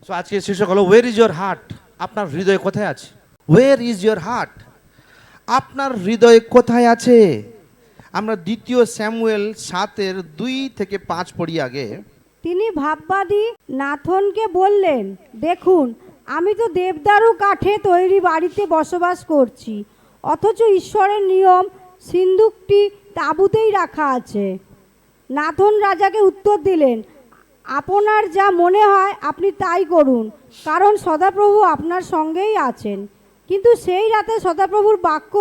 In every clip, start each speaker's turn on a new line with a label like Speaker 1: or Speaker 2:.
Speaker 1: So আজকে শীর্ষক হলো ওয়ের ইজ ইয়োর হার্ট। আপনার হৃদয় কোথায় আছে? ওয়ের ইজ ইয়োর হার্ট? আপনার হৃদয় কোথায় আছে? আমরা দ্বিতীয় স্যামুয়েল 7:2-5 পড়ি আগে।
Speaker 2: তিনি ভাববাদী নাথনকে বললেন, দেখুন, আমি তো দেবদারু কাঠে তৈরি বাড়িতে বসবাস করছি, অথচ ঈশ্বরের নিয়ম সিন্দুকটি তাঁবুতেই রাখা আছে। নাথন রাজাকে উত্তর দিলেন, আপনার যা মনে হয় আপনি তাই করুন, কারণ সদাপ্রভু আপনার সঙ্গেই আছেন। কিন্তু সেই রাতে সদাপ্রভুর বাক্য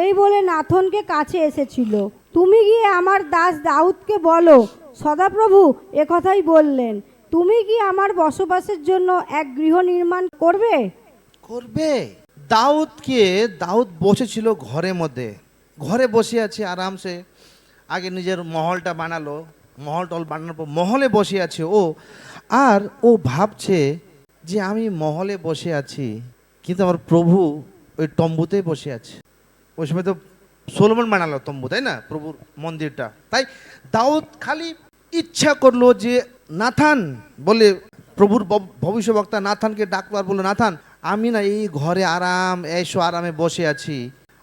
Speaker 2: এই বলে নাথনকে কাছে এসেছিল, তুমি গিয়ে আমার দাস দাউদকে বলো, সদাপ্রভু একথাই বললেন, তুমি কি আমার বসবাসের জন্য এক গৃহ নির্মাণ করবে?
Speaker 1: করবে। দাউদ বসেছিল ঘরের মধ্যে, ঘরে বসে আছে আরামসে। আগে নিজের মহলটা বানালো, মহল বানানোর পর মহলে বসে আছে ও। আর ও ভাবছে যে আমি মহলে বসে আছি, কিন্তু আমার প্রভু ওই তম্বুতেই বসে আছে। ওই সময় তো সোলোমন বানালো তম্বু, তাই না, প্রভুর মন্দিরটা। তাই দাউদ খালি ইচ্ছা করলো যে নাথান বলে, প্রভুর ভবিষ্যবক্তা নাথানকে ডাকলো আর বললো, নাথান, আমি না এই ঘরে আরামে বসে আছি,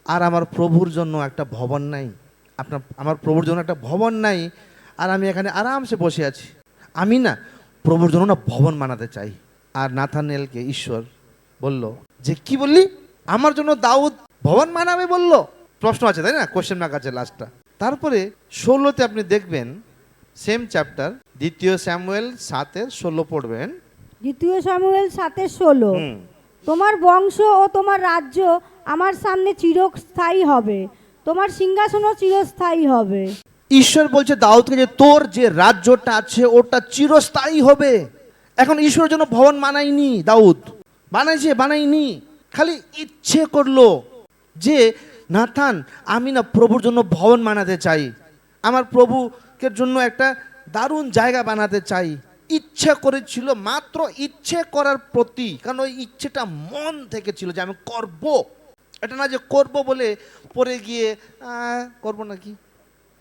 Speaker 1: আর আমার প্রভুর জন্য একটা ভবন নাই। আমার প্রভুর জন্য একটা ভবন নাই, আর আমি এখানে আরামসে বসে আছি। আমি না প্রভুর জন্য না ভবন বানাতে চাই। আর নাথানেলকে ঈশ্বর বলল যে, কি বললি? আমার জন্য দাউদ ভবন বানাবে বলল? প্রশ্ন আছে, তাই না, কোশ্চেন মার্ক আছে লাস্টটা। তারপরে 16-তে আপনি দেখবেন, সেম চ্যাপ্টার, দ্বিতীয় স্যামুয়েল 7:16 পড়বেন।
Speaker 2: দ্বিতীয় সামুয়েল 7:16, তোমার বংশ ও তোমার রাজ্য আমার সামনে চিরস্থায়ী হবে, তোমার সিংহাসনও চিরস্থায়ী হবে।
Speaker 1: ঈশ্বর বলছে দাউদকে যে তোর যে রাজ্যটা আছে ওটা চিরস্থায়ী হবে। এখন ঈশ্বরের জন্য ভবন বানায়নি দাউদ, বানায়নি, খালি ইচ্ছে করলো যে নাথান, আমি না প্রভুর জন্য ভবন বানাতে চাই, আমার প্রভুকে জন্য একটা দারুণ জায়গা বানাতে চাই। ইচ্ছে করেছিল, মাত্র ইচ্ছে করার প্রতি, কারণ ওই ইচ্ছেটা মন থেকে ছিল যে আমি করব। এটা না যে করব বলে পরে গিয়ে করব নাকি।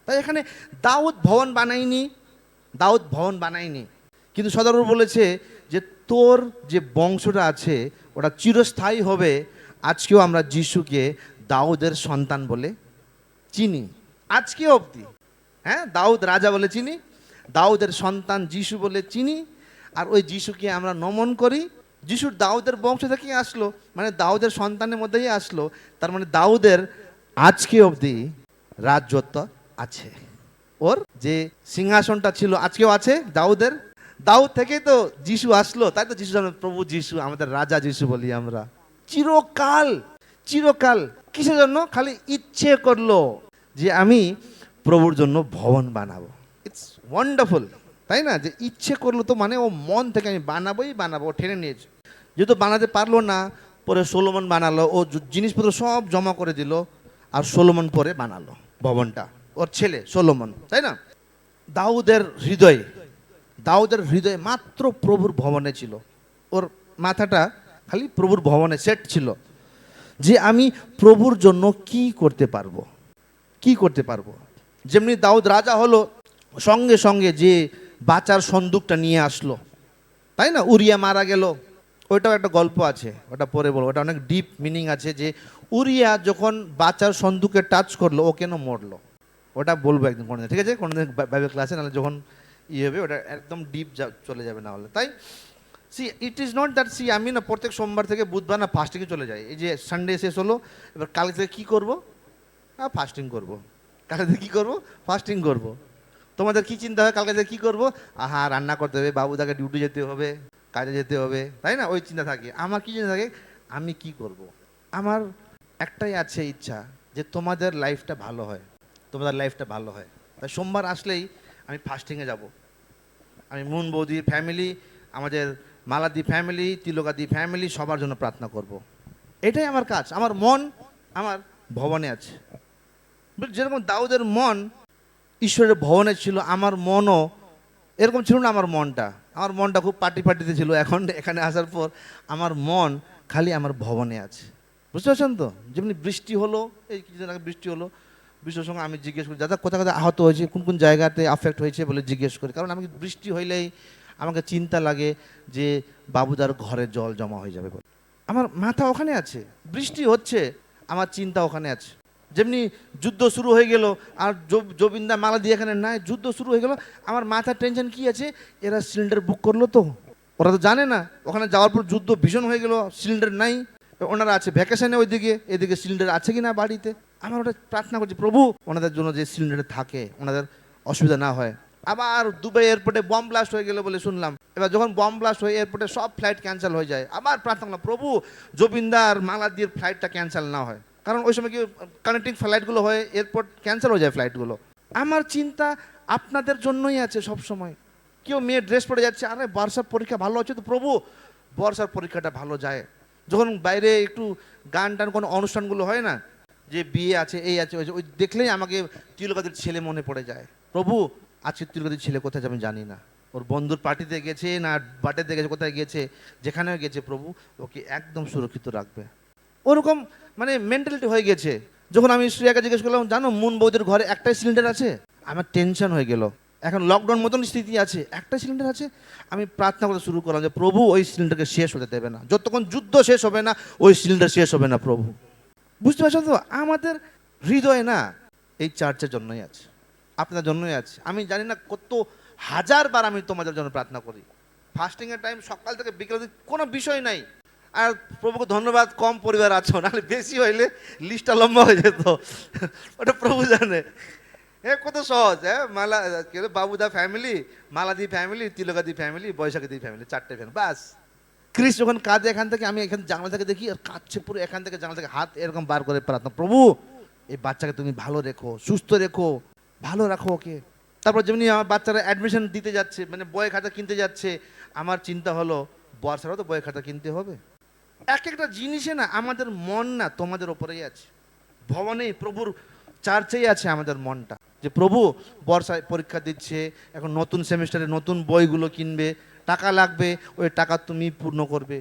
Speaker 1: তাই এখানে দাউদ ভবন বানায়নি, কিন্তু সদাপ্রভু বলেছে যে তোর যে বংশটা আছে ওটা চিরস্থায়ী হবে। আজকেও আমরা যিশুকে দাউদের সন্তান বলে চিনি, আজকে অবধি। হ্যাঁ, দাউদ রাজা বলে চিনি, দাউদের সন্তান যিশু বলে চিনি, আর ওই যিশুকে আমরা নমন করি। যিশুর দাউদের বংশ থেকেই আসলো, মানে দাউদের সন্তানের মধ্যেই আসলো। তার মানে দাউদের আজকে অবধি রাজত্ব আছে, ওর যে সিংহাসনটা ছিল আজকেও আছে দাউদের। দাউদ থেকেই তো যিশু আসলো, তাই তো যিশু প্রভু যিশু, আমাদের রাজা যিশু বলি আমরা। চিরকাল কিসের জন্য? খালি ইচ্ছে করলো যে আমি প্রভুর জন্য ভবন বানাবো। ইটস ওয়ান্ডারফুল, তাই না, যে ইচ্ছে করলো, তো মানে ও মন থেকে আমি বানাবো ঠেনে নিয়েছে। যেহেতু বানাতে পারলো না, পরে সোলোমন বানালো, ও জিনিসপত্র সব জমা করে দিল, আর সোলোমন পরে বানালো ভবনটা, ওর ছেলে সোলোমন, তাই না। দাউদের হৃদয় মাত্র প্রভুর ভবনে ছিল, ওর মাথাটা খালি প্রভুর ভবনে সেট ছিল, যে আমি প্রভুর জন্য কি করতে পারবো। যেমনি দাউদ রাজা হলো, সঙ্গে সঙ্গে যে বাঁচার সন্দুকটা নিয়ে আসলো, তাই না। উরিয়া মারা গেল, ওইটাও একটা গল্প আছে, ওটা পরে বলবো, ওটা অনেক ডিপ মিনিং আছে, যে উরিয়া যখন বাঁচার সন্দুকে টাচ করলো ও কেন মরলো, ওটা বলবো একদিন কোনোদিন, ঠিক আছে, কোনোদিন বাইবেল ক্লাসে, নাহলে যখন হবে ওটা একদম ডিপ চলে যাবে না হলে। তাই ইট ইজ নট দ্যাট, আমি না প্রত্যেক সোমবার থেকে বুধবার না ফাস্টিংয়ে চলে যাই। এই যে সানডে শেষ হলো, এবার কালকে থেকে কী করবো? ফাস্টিং করবো। কালকে থেকে কী করবো? ফাস্টিং করবো। তোমাদের কি চিন্তা হয় কালকে থেকে কী করবো? রান্না করতে হবে, বাবুদাকে ডিউটি যেতে হবে, কাজে যেতে হবে, তাই না, ওই চিন্তা থাকে। আমার কি চিন্তা থাকে, আমি কি করব। আমার একটাই আছে ইচ্ছা, যে তোমাদের লাইফটা ভালো হয়। তাই সোমবার আসলেই আমি ফাস্টিংয়ে যাব। আমি মুন বৌদির ফ্যামিলি, আমাদের মালাদি ফ্যামিলি, তিলকাদি ফ্যামিলি, সবার জন্য প্রার্থনা করব। এটাই আমার কাজ। আমার মন আমার ভবনে আছে, যেরকম দাউদের মন ঈশ্বরের ভবনে ছিল, আমার মনও এরকম ছিল না। আমার মনটা খুব পার্টিতে ছিল। এখন এখানে আসার পর আমার মন খালি আমার ভবনে আছে, বুঝতে পারছেন তো। যেমনি বৃষ্টি হলো, এই কিছুদিন আগে বৃষ্টির সঙ্গে আমি জিজ্ঞেস করি, দাদা কোথায় আহত হয়েছে, কোন জায়গাতে আফেক্ট হয়েছে বলে জিজ্ঞেস করি, কারণ আমি বৃষ্টি হইলেই আমাকে চিন্তা লাগে যে বাবুদার ঘরে জল জমা হয়ে যাবে বলে। আমার মাথা ওখানে আছে, বৃষ্টি হচ্ছে, আমার চিন্তা ওখানে আছে। যেমনি যুদ্ধ শুরু হয়ে গেল, আর জবিন্দা মালা দিয়ে এখানে নাই, যুদ্ধ শুরু হয়ে গেল, আমার মাথার টেনশন কি আছে, এরা সিলিন্ডার বুক করলো তো, ওরা তো জানে না, ওখানে যাওয়ার পর যুদ্ধ ভীষণ হয়ে গেল, সিলিন্ডার নাই, ওনারা আছে ভ্যাকেশনে ওইদিকে, এদিকে সিলিন্ডার আছে কি না বাড়িতে। আমার ওটা প্রার্থনা করছি, প্রভু ওনাদের জন্য যে সিলিন্ডার থাকে, ওনাদের অসুবিধা না হয়। আবার দুবাই এয়ারপোর্টে বম ব্লাস্ট হয়ে গেল বলে শুনলাম, এবার যখন বম ব্লাস্ট হয়ে এয়ারপোর্টে সব ফ্লাইট ক্যান্সেল হয়ে যায়, আবার প্রার্থনা করলাম, প্রভু জবিন্দার মালাদির ফ্লাইটটা ক্যান্সেল না হয়, কারণ ওই সময় কি কানেক্টিং ফ্লাইটগুলো হয়, এয়ারপোর্ট ক্যান্সেল হয়ে যায় ফ্লাইটগুলো। আমার চিন্তা আপনাদের জন্যই আছে সব সময়। কেউ মেয়ে ড্রেস পরে যাচ্ছে, আরে বর্ষার পরীক্ষা ভালো হচ্ছে তো প্রভু, বর্ষার পরীক্ষাটা ভালো যায়। যখন বাইরে একটু গান টান কোনো অনুষ্ঠানগুলো হয় না, যে বিয়ে আছে এই আছে ওই দেখলেই আমাকে তিলকাদির ছেলে মনে পড়ে যায়। প্রভু আজকে তিলকাদির ছেলে কোথায় যাবে জানি না, ওর বন্ধুর পার্টিতে গেছে না বার্থডেতে গেছে, কোথায় গেছে, যেখানেও গেছে প্রভু ওকে একদম সুরক্ষিত রাখবে। ওরকম মানে মেন্টালিটি হয়ে গেছে। যখন আমি শ্রেয়াকে জিজ্ঞেস করলাম, জানো মুন বৌদির ঘরে একটাই সিলিন্ডার আছে, আমার টেনশন হয়ে গেল। এখন লকডাউন মতন স্থিতি আছে, একটা সিলিন্ডার আছে, আমি প্রার্থনা করতে শুরু করলাম যে প্রভু ওই সিলিন্ডারকে শেষ হতে দেবে না, যতক্ষণ যুদ্ধ শেষ হবে না ওই সিলিন্ডার শেষ হবে না প্রভু। বুঝতে পারছো তো, আমাদের হৃদয় না এই চার্চের জন্যই আছে, আপনার জন্যই আছে। আমি জানি না কত হাজারবার আমি তোমাদের জন্য প্রার্থনা করি, ফাস্টিংয়ের টাইম সকাল থেকে বিকেল অবধি কোনো বিষয় নাই। আর প্রভুকে ধন্যবাদ কম পরিবার আছো, নাহলে বেশি হইলে লিস্টটা লম্বা হয়ে যেত, ওটা প্রভু জানে। কত সহজ, মালা বাবুদা ফ্যামিলি, মালাদি ফ্যামিলি, তিলকাদি ফ্যামিলি, বৈশাখী ফ্যামিলি, 4টে ফ্যামিলি বাস। ক্রিস যখন কাঁদে এখান থেকে, আমি এখান জানলা থেকে দেখি আর কাঁদছে পুরো, এখান থেকে জানলা থেকে হাত এরকম বার করে প্রার্থনা, প্রভু এই বাচ্চাকে তুমি ভালো রেখো, সুস্থ রেখো, ভালো রাখো ওকে। তারপর যেমনি আমার বাচ্চারা অ্যাডমিশন দিতে যাচ্ছে, মানে বই খাতা কিনতে যাচ্ছে, আমার চিন্তা হলো বর্ষারও তো বই খাতা কিনতে হবে। এক একটা জিনিসে না আমাদের মন না তোমাদের ওপরেই আছে, ভবনেই প্রভুর চার্চেই আছে আমাদের মনটা, যে প্রভু বর্ষায় পরীক্ষা দিচ্ছে, এখন নতুন সেমিস্টারে নতুন বইগুলো কিনবে, টাকা লাগবে, ওই টাকা তুমি পূর্ণ করবে।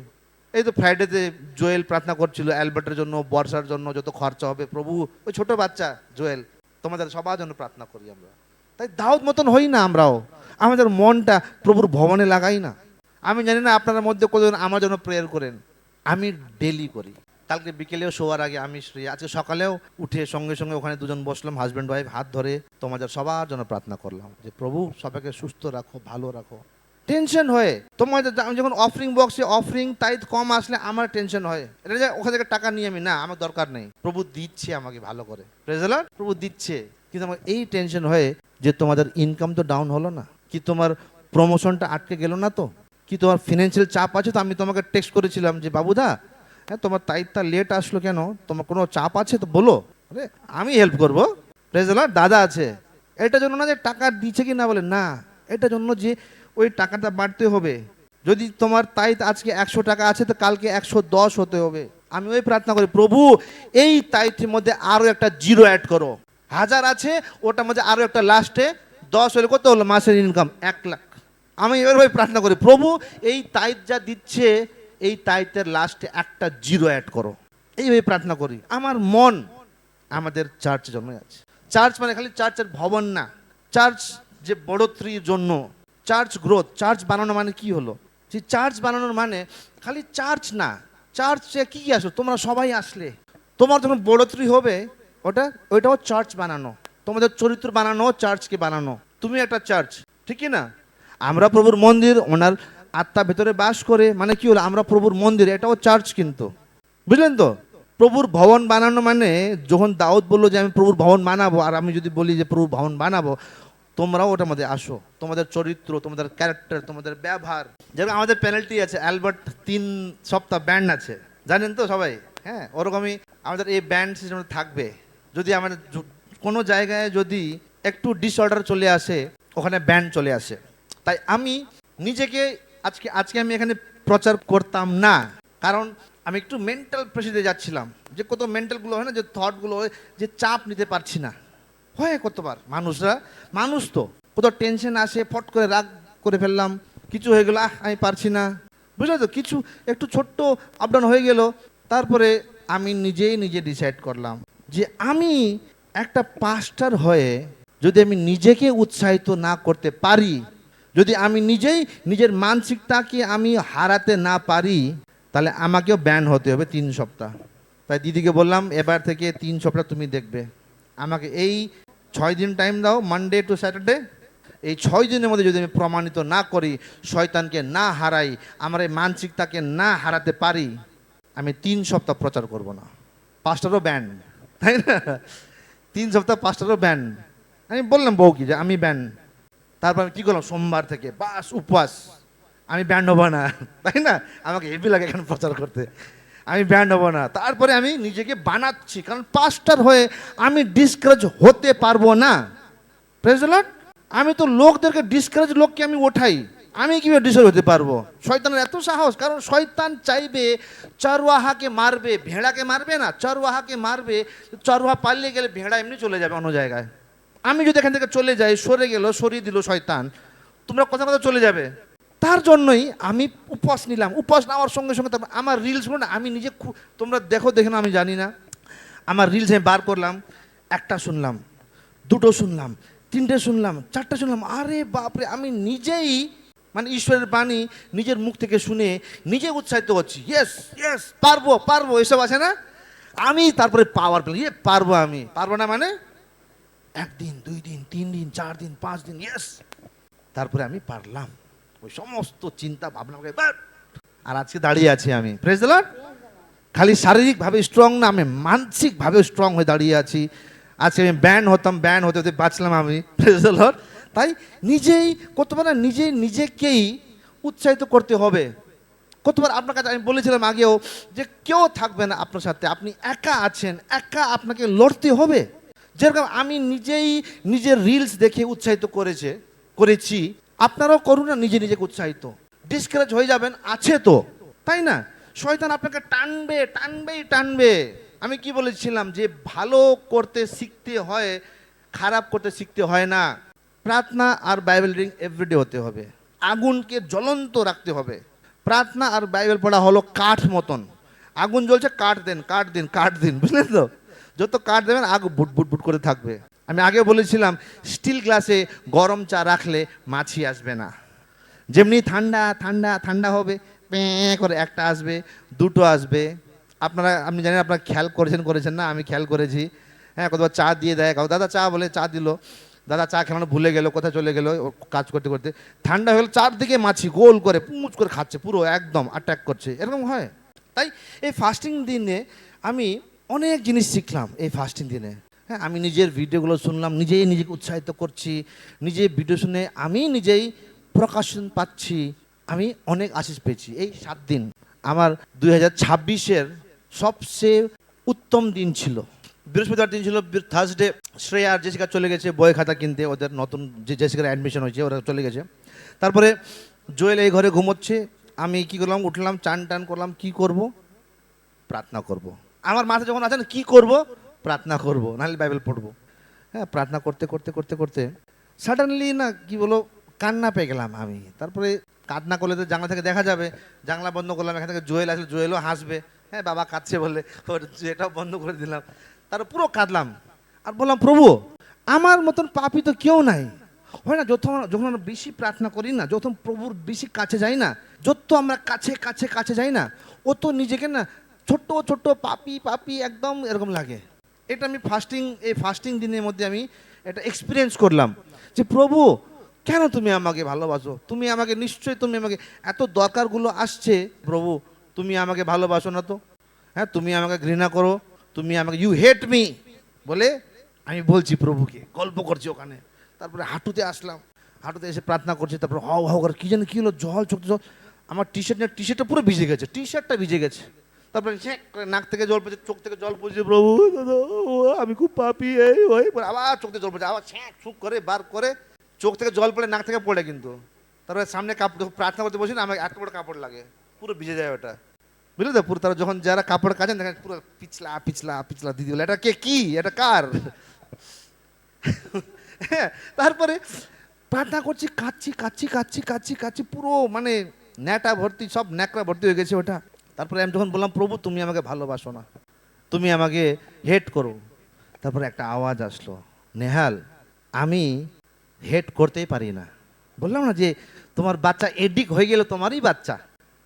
Speaker 1: এই তো ফ্রাইডেতে জোয়েল প্রার্থনা করছিল অ্যালবার্টের জন্য, বর্ষার জন্য যত খরচা হবে প্রভু, ওই ছোট বাচ্চা জোয়েল, তোমাদের সবার জন্য প্রার্থনা করি আমরা। তাই দাউদ মতন হই না আমরাও, আমাদের মনটা প্রভুর ভবনে লাগাই না। আমি জানি না আপনার মধ্যে কতজন আমার জন্য প্রেয়ার করেন, আমি ডেলি করি। কালকে বিকেলেও শোয়ার আগে আমি আজকে সকালেও উঠে সঙ্গে সঙ্গে ওখানে দুজন বসলাম, হাজব্যান্ড ওয়াইফ, হাত ধরে তোমাদের সবার জন্য প্রার্থনা করলাম যে প্রভু সবাইকে সুস্থ রাখো, ভালো রাখো। টেনশন হয় তোমাদের, আমি যখন অফরিং বক্সে অফরিং তাই কম আসলে আমার টেনশন হয়, এটা যে ওখান থেকে টাকা নিয়ে আমি না, আমার দরকার নেই, প্রভু দিচ্ছে আমাকে ভালো করে, প্রেজ দ্য লর্ড, প্রভু দিচ্ছে। কিন্তু আমার এই টেনশন হয় যে তোমাদের ইনকাম তো ডাউন হলো না, কি তোমার প্রমোশনটা আটকে গেল না, তো কি তোমার ফিনান্সিয়াল চাপ আছে, তো আমি তোমাকে টেক্সট করেছিলাম যে বাবুদা হ্যাঁ তোমার তাইতা লেট আসলো কেন, তোমার কোনো চাপ আছে তো বলো, আরে আমি হেল্প করবো, প্রেজ দ্য লর্ড, দাদা আছে। এটার জন্য না যে টাকা দিচ্ছে কি না বলে না, এটার জন্য যে ওই টাকাটা বাড়তে হবে। যদি তোমার তাইত আজকে 100 টাকা আছে তো কালকে 110 হতে হবে। আমি ওই প্রার্থনা করি, প্রভু এই তাইতের মধ্যে আরো একটা জিরো অ্যাড করো, 1000 আছে ওটার মধ্যে আরো একটা লাস্টে 10 হলে কত হলো মাসের ইনকাম 1 লাখ। আমি এভাবে প্রার্থনা করি, প্রভু এই তাইত যা দিচ্ছে এই তাইতের লাস্টে একটা জিরো অ্যাড করো, এইভাবে প্রার্থনা করি। আমার মন আমাদের চার্চের জন্য আছে। চার্চ মানে খালি চার্চের ভবন না, চার্চ যে বড়ত্রীর জন্য, চার্চ গ্রোথ, চার্চ বানানো মানে কি হলো, যে চার্চ বানানোর মানে খালি চার্চ না, চার্চে কি কি আসলো, তোমরা সবাই আসলে তোমার যখন বড়ত্রী হবে ওইটাও চার্চ বানানো, তোমাদের চরিত্র বানানো, চার্চকে বানানো, তুমি একটা চার্চ, ঠিক কি না? আমরা প্রভুর মন্দির, ওনার আত্মা ভেতরে বাস করে, মানে কি হলো আমরা প্রভুর মন্দির, এটাও চার্চ কিন্তু, বুঝলেন তো? প্রভুর ভবন বানানো মানে যখন দাউদ বললো যে আমি প্রভুর ভবন বানাবো, আর আমি যদি বলি যে প্রভুর ভবন বানাবো, তোমরাও ওটার মধ্যে আসো, তোমাদের চরিত্র, তোমাদের ক্যারেক্টার, তোমাদের ব্যবহার। যেমন আমাদের পেনাল্টি আছে, অ্যালবার্ট 3 সপ্তাহ ব্যান্ড আছে, জানেন তো সবাই, হ্যাঁ ওরকমই আমাদের এই ব্যান্ড সিস্টেম থাকবে। যদি আমাদের কোনো জায়গায় যদি একটু ডিসঅর্ডার চলে আসে, ওখানে ব্যান্ড চলে আসে। তাই আমি নিজেকে আজকে আমি এখানে প্রচার করতাম না, কারণ আমি একটু মেন্টাল প্রেশারে যাচ্ছিলাম, যে কত মেন্টালগুলো হয় না, যে থটগুলো, যে চাপ নিতে পারছি না, হয় কতবার মানুষ তো কত টেনশন আসে, ফট করে রাগ করে ফেললাম, কিছু হয়ে গেল, আমি পারছি না, বুঝলে তো, কিছু একটু ছোট্ট আপডাউন হয়ে গেল। তারপরে আমি নিজে ডিসাইড করলাম যে আমি একটা পাস্টার হয়ে যদি আমি নিজেকে উৎসাহিত না করতে পারি, যদি আমি নিজেই নিজের মানসিকতাকে আমি হারাতে না পারি, তাহলে আমাকেও ব্যান হতে হবে 3 সপ্তাহ। তাই দিদিকে বললাম এবার থেকে 3 সপ্তাহ তুমি দেখবে, আমাকে এই 6 দিন টাইম দাও, মানডে টু স্যাটারডে। এই 6 দিনের মধ্যে যদি আমি প্রমাণিত না করি, শয়তানকে না হারাই, আমার এই মানসিকতাকে না হারাতে পারি, আমি 3 সপ্তাহ প্রচার করব না। পাঁচটারও ব্যান, তাই না? 3 সপ্তাহ পাঁচটারও ব্যান। আমি বললাম বউকে যে আমি ব্যান। তারপর আমি কী করলাম, সোমবার থেকে বাস উপবাস, আমি ব্যান্ড হবো না, তাই না? আমাকে হেভি লাগে এখানে প্রচার করতে, আমি ব্যান্ড হবো না। তারপরে আমি নিজেকে বানাচ্ছি, কারণ পাস্টার হয়ে আমি ডিসকারেজ হতে পারবো না। Praise the Lord. আমি তো লোকদেরকে ডিসকারেজ, লোককে আমি ওঠাই, আমি কীভাবে ডিসকারেজ হতে পারবো? শয়তানের এত সাহস, কারণ শয়তান চাইবে চরওয়াহাকে মারবে, ভেড়াকে মারবে না, চরওয়াহাকে মারবে। চরওয়াহা পালিয়ে গেলে ভেড়া এমনি চলে যাবে অন্য জায়গায়। আমি যদি এখান থেকে চলে যাই, সরে গেল, সরিয়ে দিল শয়তান, তোমরা কথা কথা চলে যাবে। তার জন্যই আমি উপবাস নিলাম। উপবাস নেওয়ার সঙ্গে সঙ্গে তারপর আমার রিলসগুলো না আমি নিজে তোমরা দেখে না আমি জানি না, আমার রিলস আমি বার করলাম, 1টা শুনলাম, 2টো শুনলাম, 3টে শুনলাম, 4টে শুনলাম। আরে বাপরে, আমি নিজেই মানে ঈশ্বরের বাণী নিজের মুখ থেকে শুনে নিজে উৎসাহিত হচ্ছি। ইয়েস ইয়েস, পারবো পারবো, এসব আছে না। আমি তারপরে পাওয়ার পেলাম, পারবো, আমি পারবো না মানে 1 দিন 2 দিন 3 দিন 4 দিন 5 দিন, ইয়েস। তারপরে আমি পারলাম ওই সমস্ত চিন্তা ভাবনা, আর আজকে দাঁড়িয়ে আছি আমি। Praise the Lord. খালি শারীরিকভাবে স্ট্রং না, আমি মানসিকভাবে স্ট্রং হয়ে দাঁড়িয়ে আছি। আজকে আমি ব্যান্ড হতাম, ব্যান্ড হতে হতে বাঁচলাম আমি। Praise the Lord. তাই নিজেই কতবার না নিজেকেই উৎসাহিত করতে হবে। কতবার আপনার কাছে আমি বলেছিলাম আগেও যে কেউ থাকবে না আপনার সাথে, আপনি একা আছেন, একা আপনাকে লড়তে হবে। যেরকম আমি নিজেই নিজের রিলস দেখে উৎসাহিত করেছি, আপনারাও করুন না নিজে নিজেকে উৎসাহিত। ডিসকারেজ হয়ে যাবেন, আছে তো, তাই না? শয়তান আপনাকে টানবে টানবেই টানবে। আমি কি বলেছিলাম যে ভালো করতে শিখতে হয়, খারাপ করতে শিখতে হয় না। প্রার্থনা আর বাইবেল রিডিং এভরিডে হতে হবে, আগুনকে জ্বলন্ত রাখতে হবে। প্রার্থনা আর বাইবেল পড়া হলো কাঠ মতন, আগুন জ্বলছে, কাঠ দেন কাঠ দিন কাঠ দিন, বুঝলেন তো? যত কাঠ দেবেন আগুন বুট বুট বুট করে থাকবে। আমি আগে বলেছিলাম স্টিল গ্লাসে গরম চা রাখলে মাছি আসবে না। যেমনি ঠান্ডা ঠান্ডা ঠান্ডা হবে, প্যাঁ করে 1টা আসবে, 2টো আসবে। আপনি জানেন, আপনারা খেয়াল করেছেন না? আমি খেয়াল করেছি। হ্যাঁ, কতবার চা দিয়ে দেয়, দাদা চা বলে, চা দিল, দাদা চা খেলানো ভুলে গেল, কোথায় চলে গেল কাজ করতে করতে। ঠান্ডা হলে চারদিকে মাছি গোল করে পুঁচ করে খাচ্ছে, পুরো একদম অ্যাটাক করছে, এরকম হয়। তাই এই ফাস্টিং দিনে আমি অনেক জিনিস শিখলাম। এই ফাস্টিং দিনে হ্যাঁ, আমি নিজের ভিডিওগুলো শুনলাম, নিজেই নিজেকে উৎসাহিত করছি, নিজে ভিডিও শুনে আমি নিজেই প্রকাশন পাচ্ছি। আমি অনেক আশীষ পেয়েছি। এই 7 দিন আমার 2026-এর সবচেয়ে উত্তম দিন ছিল। বৃহস্পতিবার দিন ছিল, থার্সডে শ্রেয়া আর জেসিকা চলে গেছে বই খাতা কিনতে, ওদের নতুন যে জেসিকার অ্যাডমিশন হয়েছে, ওরা চলে গেছে। তারপরে জোয়েল এই ঘরে ঘুমোচ্ছে, আমি কি করলাম, উঠলাম, চান টান করলাম, কি করব, প্রার্থনা করব। আমার মাথায় যখন আছে না কি করব, প্রার্থনা করব, নাহলে বাইবেল পড়বো। হ্যাঁ, প্রার্থনা করতে করতে করতে করতে সাডেনলি না কি বলো, কান্না পেয়ে গেলাম আমি। তারপরে কান্না করলে তো জানলা থেকে দেখা যাবে, জানলা বন্ধ করলাম, এখান থেকে জোয়েল আসলে, জোয়েলও হাসবে, হ্যাঁ বাবা কাঁদছে বলে, ওর এটাও বন্ধ করে দিলাম। তারপর পুরো কাঁদলাম আর বললাম, প্রভু আমার মতন পাপী তো কেউ নাই। হয় না, যখন আমরা বেশি প্রার্থনা করি না, যখন প্রভুর বেশি কাছে যাই না, যত আমরা কাছে কাছে কাছে যাই না, ও তো নিজেকে না ছোট্ট ছোট্ট পাপী পাপী একদম এরকম লাগে। এটা আমি এই ফাস্টিং দিনের মধ্যে আমি এটা এক্সপিরিয়েন্স করলাম যে প্রভু কেন তুমি আমাকে ভালোবাসো, তুমি আমাকে নিশ্চয়ই, তুমি আমাকে এত দরকারগুলো আসছে, প্রভু তুমি আমাকে ভালোবাসো না তো? হ্যাঁ, তুমি আমাকে ঘৃণা করো, তুমি আমাকে, ইউ হেট মি বলে আমি বলছি প্রভুকে, গল্প করছি ওখানে। তারপরে হাঁটুতে আসলাম, হাঁটুতে এসে প্রার্থনা করছি। তারপরে হাও হাও করে কী জানি কী হলো, জল চোখ জল, আমার টি-শার্টটা পুরো ভিজে গেছে, টি-শার্টটা ভিজে গেছে। তারপরে নাক থেকে জল পড়ছে, চোখ থেকে জল পড়ছে, প্রভু আমি খুব পাপী, এই ওই, আবার চোখ থেকে জল পড়ছে, আবার ছুঁক করে বার করে চোখ থেকে জল পড়ে, নাক থেকে পড়ে কিন্তু। তারপরে সামনে কাপড় প্রার্থনা করতে বসি না, আমার এত বড় কাপড় লাগে, পুরো ভিজে যায় ওটা, বুঝলি তো? পুরো তারা যখন যারা কাপড় কাচেন দেখেন পুরো পিছলা পিছলা পিছলা দিদি বলে, এটা কে, কি এটা কার? হ্যাঁ, তারপরে প্রার্থনা করছি, কাচ্ছি কাচ্ছি কাচ্ছি কাচ্ছি কাচ্ছি, পুরো মানে ন্যাটা ভর্তি, সব ন্যাকড়া ভর্তি হয়ে গেছে ওটা। তারপরে আমি যখন বললাম, প্রভু তুমি আমাকে ভালোবাসো না, তুমি আমাকে হেট করো। তারপরে একটা আওয়াজ আসলো, নেহাল আমি হেট করতেই পারি না, বললাম না যে তোমার বাচ্চা এডিক হয়ে গেলে তোমারই বাচ্চা,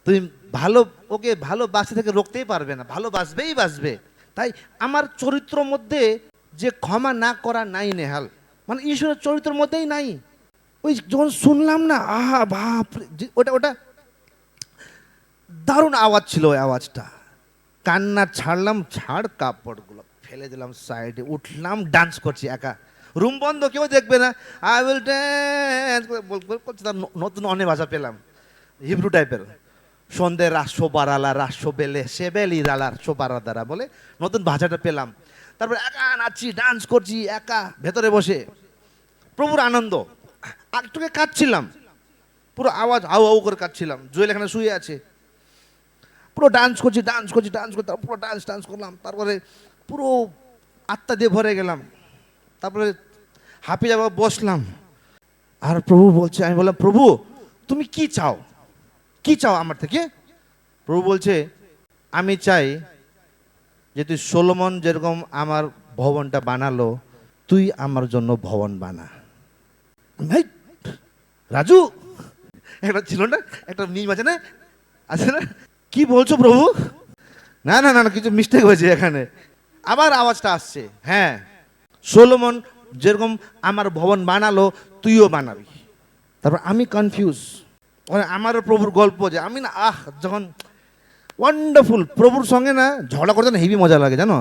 Speaker 1: তুমি ভালো ওকে ভালোবাসা থেকে রোকতেই পারবে না, ভালোবাসবেই বাসবে। তাই আমার চরিত্রের মধ্যে যে ক্ষমা না করা নাই নেহাল, মানে ঈশ্বরের চরিত্রের মধ্যেই নাই। ওই যখন শুনলাম না, আহা বাপ রে, ওটা ওটা দারুণ আওয়াজ ছিল। ওই আওয়াজটা কান্না ছাড়লাম, ছাড় কাপড়গুলো ফেলে দিলাম সাইডে, উঠলাম, ডান্স করছি একা, রুম বন্ধ, কেউ দেখবে না। আই উইল ড্যান্স করছি। তার নতুন অনেক ভাষা পেলাম, হিব্রু টাইপের। সন্ধে রাস্য বারালা রাস্য বেলে সে বেলি রালার সোপারা দ্বারা বলে নতুন ভাষাটা পেলাম। তারপরে একা নাচছি, ডান্স করছি একা ভেতরে বসে, প্রভুর আনন্দ। একটুকে কাঁদছিলাম, পুরো আওয়াজ আউ আউ করে কাঁদছিলাম। জুয়েল এখানে শুয়ে আছে, পুরো ডান্স করছি, পুরো ডান্স করলাম। তারপরে পুরো আত্মা দিয়ে ভরে গেলাম। তারপরে হাঁপিয়ে যাবো, বসলাম। আর প্রভু বলছে, আমি বললাম প্রভু তুমি কি চাও, কি চাও আমার থেকে? প্রভু বলছে আমি চাই যে তুই সোলোমন যেরকম আমার ভবনটা বানালো, তুই আমার জন্য ভবন বানা। ভাই রাজু, একটা ছিল না, একটা মিম আছে না, আছে না, কি বলছো প্রভু? না না না না, কিছু মিস্টেক হয়েছে এখানে। আবার আওয়াজটা আসছে, হ্যাঁ সোলোমন যেরকম আমার ভবন বানালো তুইও বানাবি। তারপর আমি কনফিউজ, আমারও প্রভুর গল্প যে আমি না, যখন ওয়ান্ডারফুল প্রভুর সঙ্গে না ঝগড়া করতে না হেভি মজা লাগে, জানো,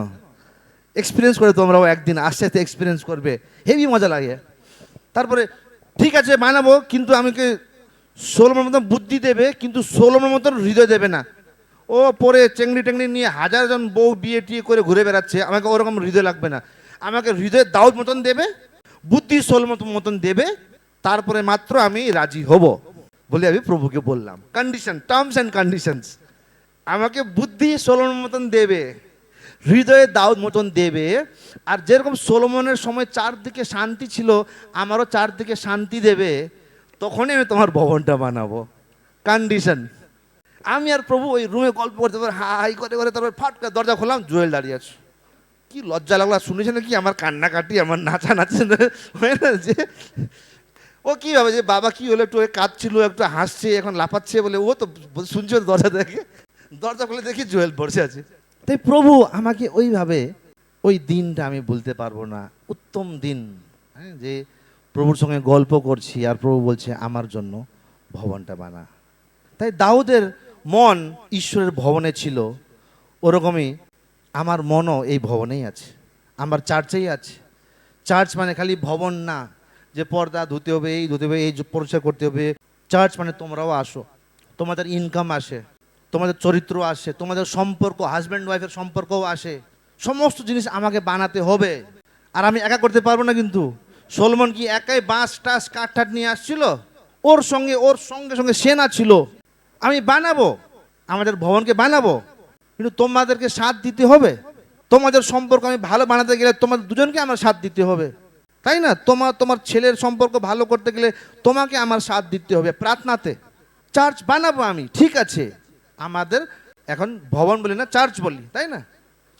Speaker 1: এক্সপিরিয়েন্স করে তোমরাও একদিন আস্তে আস্তে এক্সপিরিয়েন্স করবে, হেভি মজা লাগে। তারপরে ঠিক আছে বানাবো, কিন্তু আমাকে সোলোমনের মতন বুদ্ধি দেবে, কিন্তু সোলোমনের মতন হৃদয় দেবে না। ও পরে চেংড়ি টেংড়ি নিয়ে হাজারজন বউ বিয়ে টিয়ে করে ঘুরে বেড়াচ্ছে, আমাকে ওরকম হৃদয় লাগবে না। আমাকে হৃদয় দাউদ মতন দেবে, বুদ্ধি সোলোমন মতন দেবে, তারপরে মাত্র আমি রাজি হব বলে আমি প্রভুকে বললাম। Condition, terms and conditions. আমাকে বুদ্ধি সোলোমনের মতন দেবে, হৃদয়ে দাউদ মতন দেবে। আর যেরকম সোলোমনের সময় চারদিকে শান্তি ছিল, আমারও চারদিকে শান্তি দেবে, তখনই আমি তোমার ভবনটা বানাবো। কন্ডিশন। আমি আর প্রভু ওই রুমে গল্প করতে পারি, হাই করে করে, তারপর ফাটকা দরজা খোলাম, জুয়েল দাঁড়িয়ে আছে। কি লজ্জা লাগলো, শুনেছে নাকি আমার কান্নাকাটি, আমার নাচানাচি হয় না, যে ও কি ভাবে যে বাবা কি হলো, একটু কাঁদছিল, একটু হাসছে, এখন লাফাচ্ছে বলে, ও তো শুনছে দরজা দেখে, দরজা খুলে দেখি জুয়েল বসে আছে। তাই প্রভু আমাকে ওইভাবে, ওই দিনটা আমি বলতে পারবো না, উত্তম দিন, হ্যাঁ, যে প্রভুর সঙ্গে গল্প করছি আর প্রভু বলছে আমার জন্য ভবনটা বানা। তাই দাউদের মন ঈশ্বরের ভবনে ছিল, ওরকমই আমার মনও এই ভবনেই আছে, আমার চার্চেই আছে। চার্চ মানে খালি ভবন না, যে পর্দা ধুতে হবে, এই ধুতে হবে, এই পরিষ্কার করতে হবে। চার্চ মানে তোমরাও আসো, তোমাদের ইনকাম আসে, তোমাদের চরিত্র আসে, তোমাদের সম্পর্ক, হাজব্যান্ড ওয়াইফের সম্পর্কও আসে। সমস্ত জিনিস আমাকে বানাতে হবে, আর আমি একা করতে পারবো না। কিন্তু সলোমন কি একাই বাঁশ টাস কাঠ টাট নিয়ে আসছিল? ওর সঙ্গে সঙ্গে সেনা ছিল। আমি বানাবো, আমাদের ভবনকে বানাবো, কিন্তু তোমাদেরকে সাথ দিতে হবে। তোমাদের সম্পর্ক আমি ভালো বানাতে গেলে তোমাদের দুজনকে আমার সাথ দিতে হবে, তাই না? তোমার ছেলের সম্পর্ক ভালো করতে গেলে তোমাকে আমার সাথ দিতে হবে প্রার্থনাতে। চার্চ বানাবো আমি, ঠিক আছে, আমাদের এখন ভবন বলি না, চার্চ বলি, তাই না?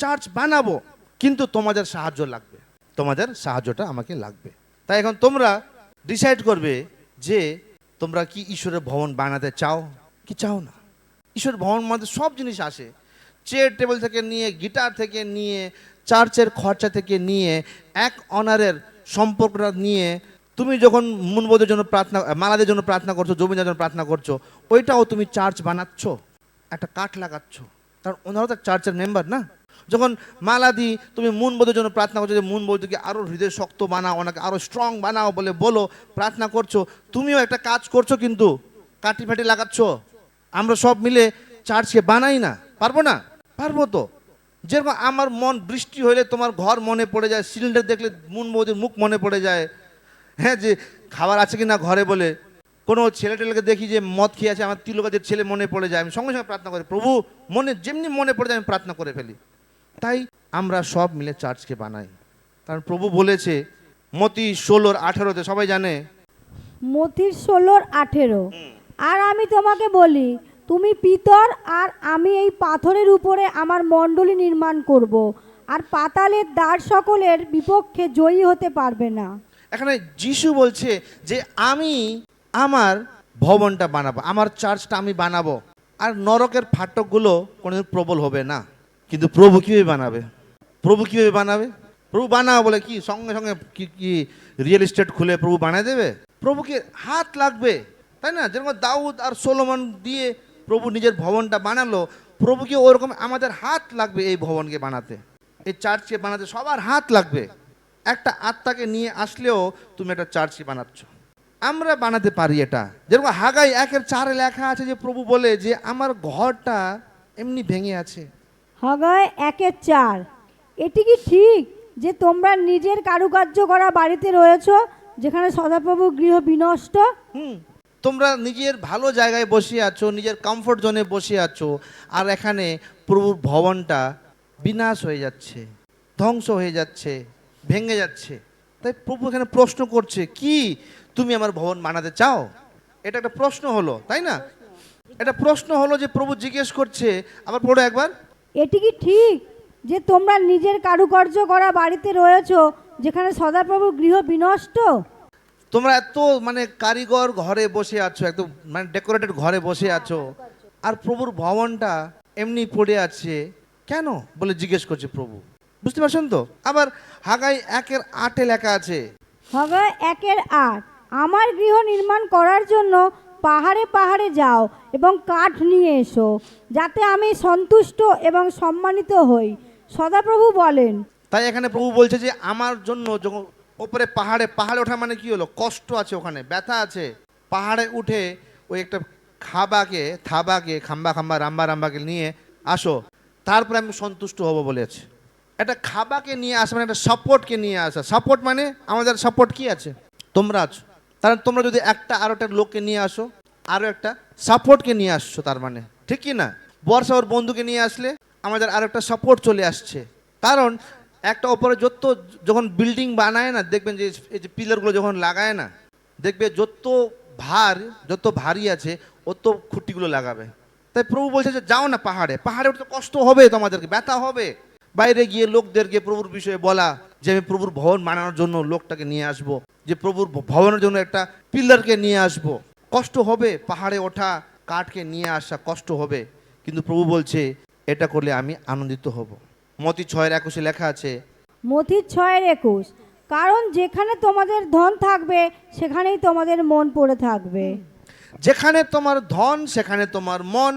Speaker 1: চার্চ বানাবো, কিন্তু তোমাদের সাহায্য লাগবে, তোমাদের সাহায্যটা আমাকে লাগবে। তাই এখন তোমরা ডিসাইড করবে যে তোমরা কি ঈশ্বরের ভবন বানাতে চাও কি চাও না। ঈশ্বরের ভবন মধ্যে সব জিনিস আসে, চেয়ার টেবিল থেকে নিয়ে, গিটার থেকে নিয়ে, চার্চের খরচা থেকে নিয়ে, এক অনারের সম্পর্কটা নিয়ে। তুমি যখন মুনবোধের জন্য প্রার্থনা, মালাদের জন্য প্রার্থনা করছো, জমিদার জন্য প্রার্থনা করছো, ওইটাও তুমি চার্চ বানাচ্ছ, একটা কাঠ লাগাচ্ছ, কারণ ওনারাও তো চার্চের মেম্বার না। যখন মালাদি তুমি মুনবোধের জন্য প্রার্থনা করছো, যে মুনবোধকে আরও হৃদয় শক্ত বানাও, ওনাকে আরও স্ট্রং বানাও বলে বলো, প্রার্থনা করছো, তুমিও একটা কাজ করছো, কিন্তু কাঠি ফাটি লাগাচ্ছ। আমরা সব মিলে চার্চকে বানাই না, পারবো না? পারবো তো। যেরকম আমার মন বৃষ্টি হলে তোমার ঘর মনে পড়ে যায়, সিলিন্ডার দেখলে মুনবোধের মুখ মনে পড়ে যায়, হ্যাঁ, যে খাবার আছে কি না ঘরে বলে। কোনো ছেলে টেলেকে দেখি যে মদ খেয়ে আছে, আমার তিলকাদের ছেলে মনে পড়ে যায়, আমি সঙ্গে সঙ্গে প্রার্থনা করি, প্রভু মনে যেমনি মনে পড়ে যায় আমি প্রার্থনা করে ফেলি। তাই আমরা সব মিলে চার্চকে বানাই, কারণ প্রভু বলেছে মতি 16:18, সবাই জানে,
Speaker 2: মথির 16:18। আর আমি তোমাকে বলি, তুমি পিতর, আর আমি এই পাথরের উপরে আমার মণ্ডলী নির্মাণ করব, আর পাতালের দ্বার সকলের বিপক্ষে জয়ী হতে পারবে না।
Speaker 1: এখানে যিশু বলছে যে আমি আমার ভবনটা বানাবো, আমার চার্চটা আমি বানাবো, আর নরকের ফাটকগুলো কোনোদিন প্রবল হবে না। কিন্তু প্রভু কীভাবে বানাবে? প্রভু কীভাবে বানাবে? প্রভু বানাও বলে কি সঙ্গে সঙ্গে কি কি রিয়েল এস্টেট খুলে প্রভু বানিয়ে দেবে? প্রভুকে হাত লাগবে, তাই না? যেরকম দাউদ আর সোলোমন দিয়ে প্রভু নিজের ভবনটা বানালো, প্রভুকে ওরকম আমাদের হাত লাগবে এই ভবনকে বানাতে, এই চার্চকে বানাতে সবার হাত লাগবে। একটা আত্মাকে নিয়ে আসলেও তুমি একটা চার্চকে বানাচ্ছ। আমরা বানাতে পারি এটা। যেরকম হাগাই 1:4 লেখা আছে যে প্রভু বলে যে আমার ঘরটা এমনি ভেঙে আছে।
Speaker 2: হাগায় 1:4। এটি কি ঠিক যে তোমরা নিজের কারুকার্য করা বাড়িতে রয়েছো, যেখানে সদাপ্রভু গৃহ বিনষ্ট?
Speaker 1: তোমরা নিজের ভালো জায়গায় বসে আছো, নিজের কমফোর্ট জোনে বসে আছো, আর এখানে প্রভুর ভবনটা বিনাশ হয়ে যাচ্ছে, ধ্বংস হয়ে যাচ্ছে, ভেঙে যাচ্ছে। তাই প্রভু এখানে প্রশ্ন করছে, কি তুমি আমার ভবন বানাতে চাও? এটা একটা প্রশ্ন হলো, তাই না? এটা প্রশ্ন হলো যে প্রভু জিজ্ঞেস করছে। আবার পড়ো একবার।
Speaker 2: এটি কি ঠিক যে তোমরা নিজের কারুকার্য করা বাড়িতে রয়েছো, যেখানে সদাপ্রভু গৃহ বিনষ্ট?
Speaker 1: তোমরা এত মানে কারিগর ঘরে বসে আছো, একদম মানে ডেকোরেটেড ঘরে বসে আছো, আর প্রভুর ভবনটা এমনি পড়ে আছে কেন বলে জিজ্ঞেস করছে প্রভু। বুঝতে পারছেন তো? আবার হাগাই 1:8 লেখা আছে।
Speaker 2: হাগায় 1:8, আমার গৃহ নির্মাণ করার জন্য পাহাড়ে পাহাড়ে যাও এবং কাঠ নিয়ে এসো, যাতে আমি সন্তুষ্ট এবং সম্মানিত হই, সদাপ্রভু বলেন।
Speaker 1: তাই এখানে প্রভু বলছে যে আমার জন্য যখন ওপরে পাহাড়ে ওঠা মানে কি হলো? কষ্ট আছে, ওখানে ব্যথা আছে। পাহাড়ে উঠে ওই একটা খাম্বা রাম্বাকে নিয়ে আসো, তারপরে আমি সন্তুষ্ট হব বলেছে। একটা খাবাকে নিয়ে আসা মানে একটা সাপোর্টকে নিয়ে আসা। সাপোর্ট মানে আমাদের সাপোর্ট কি আছে? তোমরা আছো। কারণ তোমরা যদি আরো একটা লোককে নিয়ে আসো, আরো একটা সাপোর্টকে নিয়ে আসছো, তার মানে ঠিক কি না? বর্ষা ওর বন্ধুকে নিয়ে আসলে আমাদের আরো একটা সাপোর্ট চলে আসছে। কারণ একটা ওপরে যখন বিল্ডিং বানায় না, দেখবেন যে এই যে পিলারগুলো যখন লাগায় না, দেখবে যত ভারী আছে অত খুঁটিগুলো লাগাবে। তাই প্রভু বলছে যে যাও না পাহাড়ে উঠতে কষ্ট হবে, তোমাদেরকে ব্যথা হবে। বাইরে গিয়ে লোকদেরকে প্রভুর বিষয়ে বলা যে আমি প্রভুর ভবন বানানোর জন্য লোকটাকে নিয়ে আসব, যে প্রভুর ভবনের জন্য একটা পিলারকে নিয়ে আসব, কষ্ট হবে। পাহাড়ে ওঠা, কাঠকে নিয়ে আসা কষ্ট হবে, কিন্তু প্রভু বলছে এটা করলে আমি আনন্দিত হব। মতি 6:21 লেখা আছে।
Speaker 2: মথি 6:21, কারণ যেখানে তোমাদের ধন থাকবে সেখানেই তোমাদের মন পড়ে থাকবে।
Speaker 1: যেখানে তোমার ধন সেখানে তোমার মন।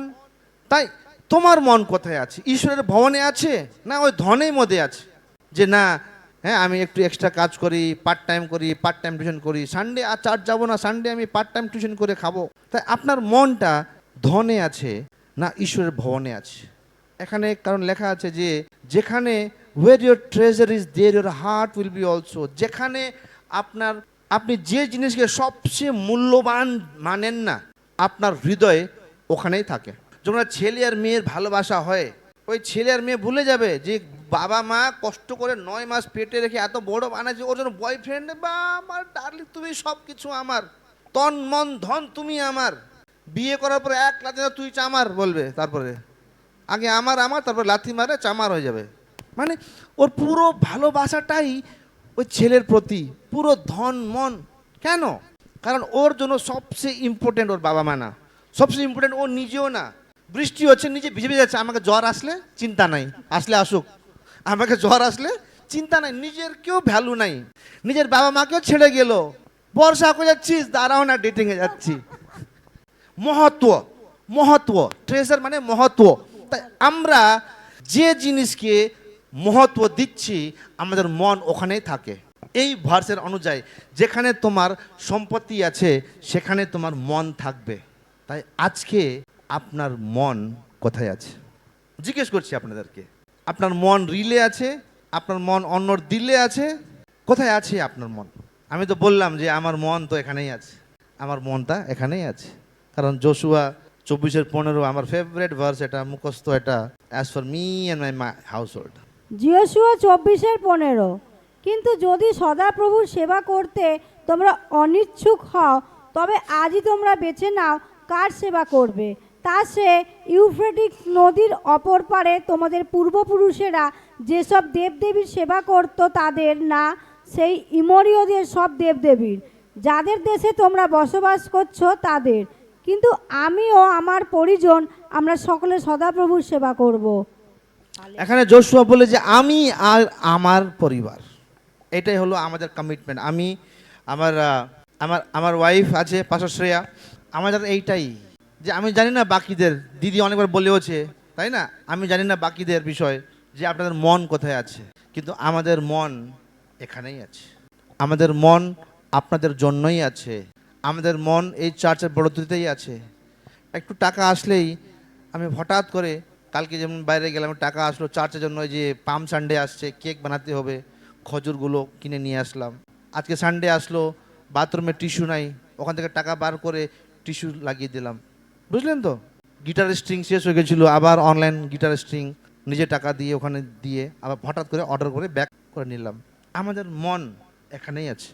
Speaker 1: তাই তোমার মন কোথায় আছে? ঈশ্বরের ভবনে আছে না ওই ধনের মধ্যে আছে? যে না, হ্যাঁ আমি একটু এক্সট্রা কাজ করি, পার্ট টাইম টিউশন করি, সানডে আর চার্চ যাবো না, সানডে আমি পার্ট টাইম টিউশন করে খাবো। তাই আপনার মনটা ধনে আছে না ঈশ্বরের ভবনে আছে? এখানে কারণ লেখা আছে যে যেখানে where your treasure is there your heart will be also। যেখানে আপনি যে জিনিসকে সবচেয়ে মূল্যবান মানেন না, আপনার হৃদয় ওখানেই থাকে। যখন ছেলে আর মেয়ের ভালোবাসা হয়, ওই ছেলে আর মেয়ে ভুলে যাবে যে বাবা মা কষ্ট করে 9 মাস পেটে রেখে এত বড় বানাচ্ছে, ওর জন্য বয়ফ্রেন্ড বা আমার ডার্লিং তুমি সব কিছু আমার, তন মন ধন তুমি আমার। বিয়ে করার পরে এক লাথি তুই চামার বলবে, তারপরে আগে আমার তারপর লাথি মারে চামার হয়ে যাবে। মানে ওর পুরো ভালোবাসাটাই ওই ছেলের প্রতি, পুরো ধন মন। কেন? কারণ ওর জন্য সবচেয়ে ইম্পর্টেন্ট ওর বাবা মা না, সবচেয়ে ইম্পর্টেন্ট ও নিজেও না। বৃষ্টি হচ্ছে নিজে ভিজে যাচ্ছে, আমাকে জ্বর আসলে চিন্তা নাই, আসলে আসুক, আমাকে জ্বর আসলে চিন্তা নাই। নিজের কেউ ভ্যালু নাই, নিজের বাবা মাকেও ছেড়ে গেল। বর্ষা করে যাচ্ছিস, দাঁড়াও না, ডেটিংয়ে যাচ্ছি। মহত্ব ট্রেজার মানে মহত্ব। তাই আমরা যে জিনিসকে মহত্ব দিচ্ছি আমাদের মন ওখানেই থাকে। এই ভার্সের অনুযায়ী যেখানে তোমার সম্পত্তি আছে সেখানে তোমার মন থাকবে। তাই আজকে আপনার মন কোথায় আছে? জিজ্ঞেস করছি আপনাদেরকে, আপনার মন রিলে আছে? আপনার মন অন্যর দিলে আছে? কোথায় আছে আপনার মন? আমি তো বললাম যে আমার মন তো এখানেই আছে, আমার মনটা এখানেই আছে। কারণ যোশুয়া 24:15 আমার ফেভারিট ভার্স, এটা মুখস্থ, এটা as for me and my house hold.
Speaker 2: Joshua 24:15, কিন্তু যদি সদাপ্রভুর সেবা করতে তোমরা অনিচ্ছুক হও, তবে আজই তোমরা বেছে নাও কার সেবা করবে। তা সে ইউফ্রেটিস নদীর অপর পারে তোমাদের পূর্বপুরুষেরা যেসব দেবদেবীর সেবা করত তাদের, না সেই ইমরীয়দের সব দেবদেবীর। যাদের দেশে তোমরা বসবাস করছো তাদের, কিন্তু আমি ও আমার পরিজন আমরা সকলে সদাপ্রভুর সেবা করব।
Speaker 1: এখানে যোশুয়া বলে যে আমি আর আমার পরিবার, এটাই হলো আমাদের কমিটমেন্ট। আমি আমার আমার ওয়াইফ আছে পাশর শ্রেয়া, আমাদের এইটাই যে আমি জানি না বাকিদের, দিদি অনেকবার বলেওছে তাই না, আমি জানি না বাকিদের বিষয় যে আপনাদের মন কোথায় আছে, কিন্তু আমাদের মন এখানেই আছে, আমাদের মন আপনাদের জন্যই আছে, আমাদের মন এই চার্চের বড়ত্বতেই আছে। একটু টাকা আসলেই আমি হঠাৎ করে, কালকে যেমন বাইরে গেলাম টাকা আসলো চার্চের জন্য, ওই যে পাম সানডে আসছে কেক বানাতে হবে, খজুরগুলো কিনে নিয়ে আসলাম। আজকে সানডে আসলো, বাথরুমে টিস্যু নাই, ওখান থেকে টাকা বার করে টিস্যু লাগিয়ে দিলাম, বুঝলেন তো। গিটার স্ট্রিং শেষ হয়ে গেছিলো, আবার অনলাইন গিটার স্ট্রিং নিজে টাকা দিয়ে ওখানে দিয়ে আবার হঠাৎ করে অর্ডার করে ব্যাক করে নিলাম। আমাদের মন এখানেই আছে।